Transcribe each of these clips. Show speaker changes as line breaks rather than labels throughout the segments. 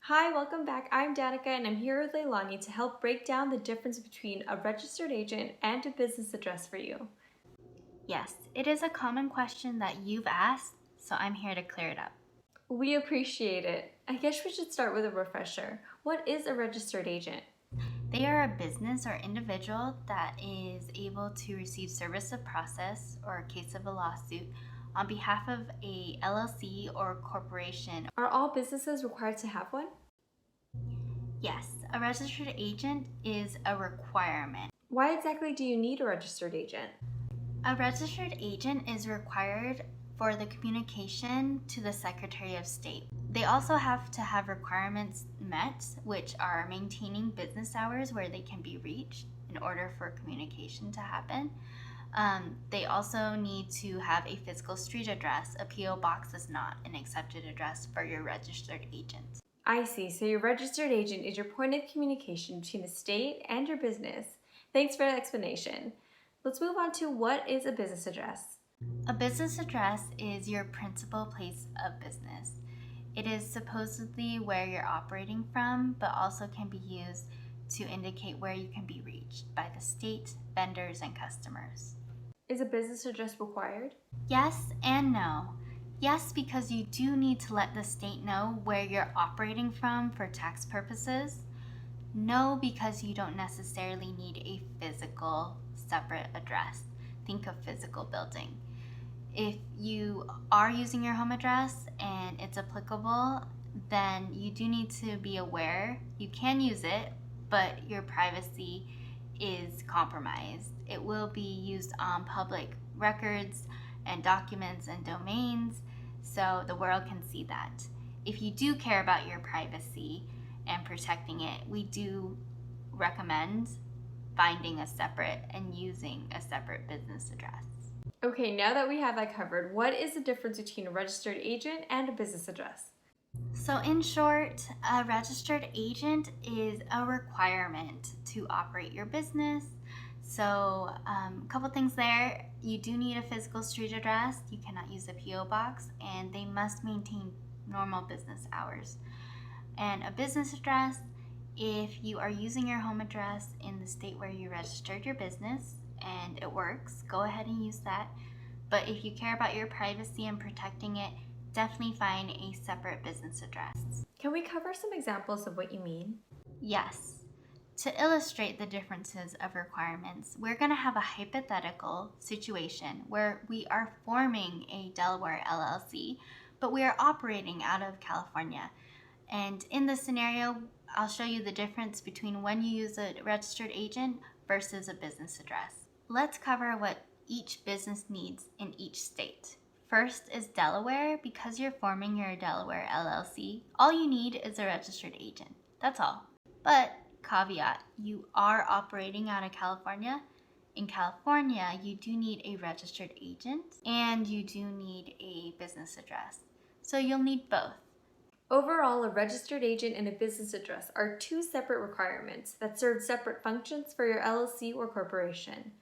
Hi, welcome back. I'm Danica and I'm here with Leilani to help break down the difference between a registered agent and a business address for you.
Yes, it is a common question that you've asked, so I'm here to clear it up.
We appreciate it. I guess we should start with a refresher. What is a registered agent?
They are a business or individual that is able to receive service of process or a case of a lawsuit on behalf of a LLC or corporation.
Are all businesses required to have one?
Yes, a registered agent is a requirement.
Why exactly do you need a registered agent?
A registered agent is required for the communication to the Secretary of State. They also have to have requirements met, which are maintaining business hours where they can be reached in order for communication to happen. They also need to have a physical street address. A P.O. box is not an accepted address for your registered agent.
I see. So your registered agent is your point of communication between the state and your business. Thanks for the explanation. Let's move on to what is a business address?
A business address is your principal place of business. It is supposedly where you're operating from, but also can be used to indicate where you can be reached by the state, vendors, and customers.
Is a business address required?
Yes and no. Yes, because you do need to let the state know where you're operating from for tax purposes. No, because you don't necessarily need a physical separate address. Think of physical building. If you are using your home address and it's applicable, then you do need to be aware. You can use it, but your privacy is compromised. It will be used on public records and documents and domains, so the world can see that. If you do care about your privacy and protecting it, we do recommend finding a separate and using a separate business address.
Okay, now that we have that covered, what is the difference between a registered agent and a business address?
So, in short, a registered agent is a requirement to operate your business. So, a couple things there. You do need a physical street address. You cannot use a P.O. box, and they must maintain normal business hours. And a business address, if you are using your home address in the state where you registered your business and it works, go ahead and use that. But if you care about your privacy and protecting it, definitely find a separate business address.
Can we cover some examples of what you mean?
Yes. To illustrate the differences of requirements, we're going to have a hypothetical situation where we are forming a Delaware LLC, but we are operating out of California. And in this scenario, I'll show you the difference between when you use a registered agent versus a business address. Let's cover what each business needs in each state. First is Delaware. Because you're forming your Delaware LLC, all you need is a registered agent. That's all. But caveat, you are operating out of California. In California, you do need a registered agent and you do need a business address. So you'll need both.
Overall, a registered agent and a business address are two separate requirements that serve separate functions for your LLC or corporation.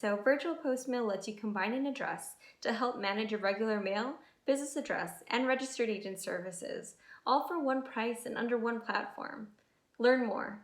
So, virtual postmail lets you combine an address to help manage your regular mail, business address, and registered agent services, all for one price and under one platform. Learn more